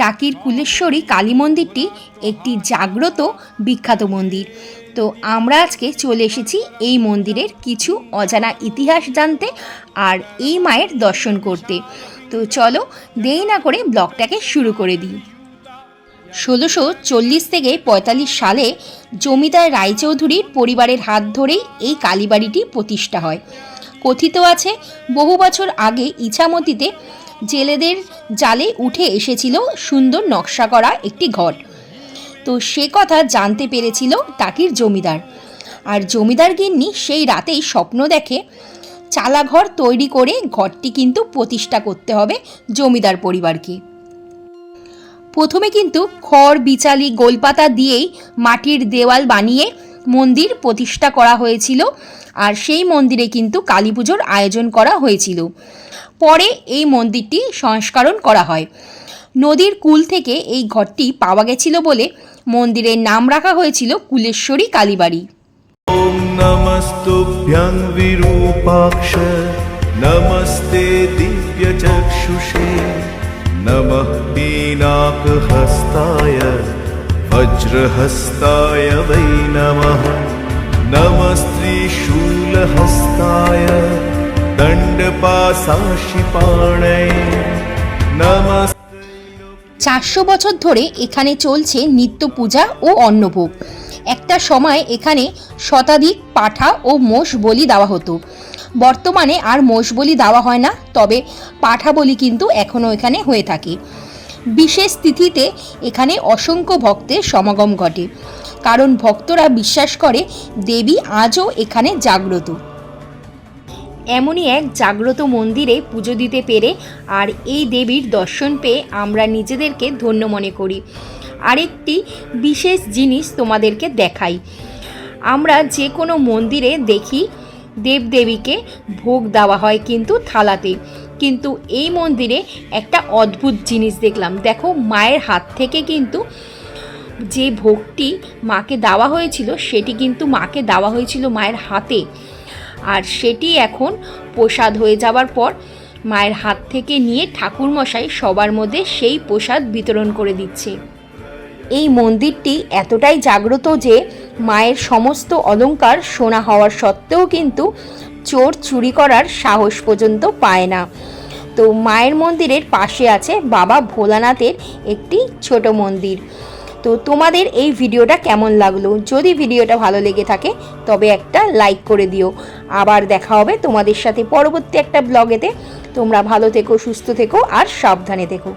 টাকির কুলেশ্বরী কালী মন্দিরটি একটি জাগ্রত বিখ্যাত মন্দির। তো আমরা আজকে চলে এসেছি এই মন্দিরের কিছু অজানা ইতিহাস জানতে আর এই মায়ের দর্শন করতে। তো চলো দেরি না করে ব্লগটাকে শুরু করে দিই। 1640 থেকে 45 সালে জমিদার রায়চৌধুরীর পরিবারের হাত ধরেই এই কালীবাড়িটি প্রতিষ্ঠা হয়। কথিত আছে বহু বছর আগে ইছামতিতে জেলেদের জালে উঠে এসেছিল সুন্দর নকশা করা একটি ঘট। তো সে কথা জানতে পেরেছিল টাকির জমিদার, আর জমিদার গিন্নি সেই রাতেই স্বপ্ন দেখে চালাঘর তৈরি করে ঘরটি কিন্তু প্রতিষ্ঠা করতে হবে জমিদার পরিবারকে। প্রথমে কিন্তু খড় বিচালি গোলপাতা দিয়েই মাটির দেওয়াল বানিয়ে মন্দির প্রতিষ্ঠা করা হয়েছিল, আর সেই মন্দিরে কিন্তু কালী পুজোর আয়োজন করা হয়েছিল। পরে এই মন্দিরটি সংস্করণ করা হয়। নদীর কূল থেকে এই ঘরটি পাওয়া গেছিল বলে মন্দিরের নাম রাখা হয়েছিল কুলেশ্বরী কালীবাড়ি। ওম নমস্তুভ্যং বিরূপাক্ষ নমস্তে দিব্যচক্ষুষে নমঃ পিনাকহস্তায় বজ্রহস্তায় বৈ নমঃ নমস্ত্রিশূলহস্তায় দণ্ডপাশাশিপাণয়ে নমঃ। 400 বছর ধরে এখানে চলছে নিত্য পূজা ও অন্নভোগ। একটা সময় এখানে শতাধিক পাঠা ও মোষ বলি দেওয়া হতো। বর্তমানে আর মোষ বলি দেওয়া হয় না, তবে পাঠা বলি কিন্তু এখনও এখানে হয়ে থাকে। বিশেষ তিথিতে এখানে অসংখ্য ভক্তের সমাগম ঘটে, কারণ ভক্তরা বিশ্বাস করে দেবী আজও এখানে জাগ্রত। এমনই এক জাগ্রত মন্দিরে পুজো দিতে পেরে আর এই দেবীর দর্শন পেয়ে আমরা নিজেদেরকে ধন্য মনে করি। আরেকটি বিশেষ জিনিস তোমাদেরকে দেখাই। আমরা যে কোনো মন্দিরে দেখি দেবদেবীকে ভোগ দেওয়া হয় কিন্তু থালাতে, কিন্তু এই মন্দিরে একটা অদ্ভুত জিনিস দেখলাম। দেখো, মায়ের হাত থেকে কিন্তু যে ভোগটি মাকে দেওয়া হয়েছিল সেটি কিন্তু মাকে দেওয়া হয়েছিল মায়ের হাতে, আর সেটি এখন প্রসাদ হয়ে যাওয়ার পর মায়ের হাত থেকে নিয়ে ঠাকুরমশাই সবার মধ্যে সেই প্রসাদ বিতরণ করে দিচ্ছে। এই মন্দিরটি এতটাই জাগ্রত যে মায়ের সমস্ত অলংকার সোনা হওয়ার সত্ত্বেও কিন্তু চোর চুরি করার সাহস পর্যন্ত পায় না। তো মায়ের মন্দিরের পাশে আছে বাবা ভোলানাথের একটি ছোট মন্দির। তো তোমাদের এই ভিডিওটা কেমন লাগলো? যদি ভিডিওটা ভালো লেগে থাকে তবে একটা লাইক করে দিও। আবার দেখা হবে তোমাদের সাথে পরবর্তী একটা ব্লগেতে। তোমরা ভালো থেকো, সুস্থ থেকো আর সাবধানে থেকো।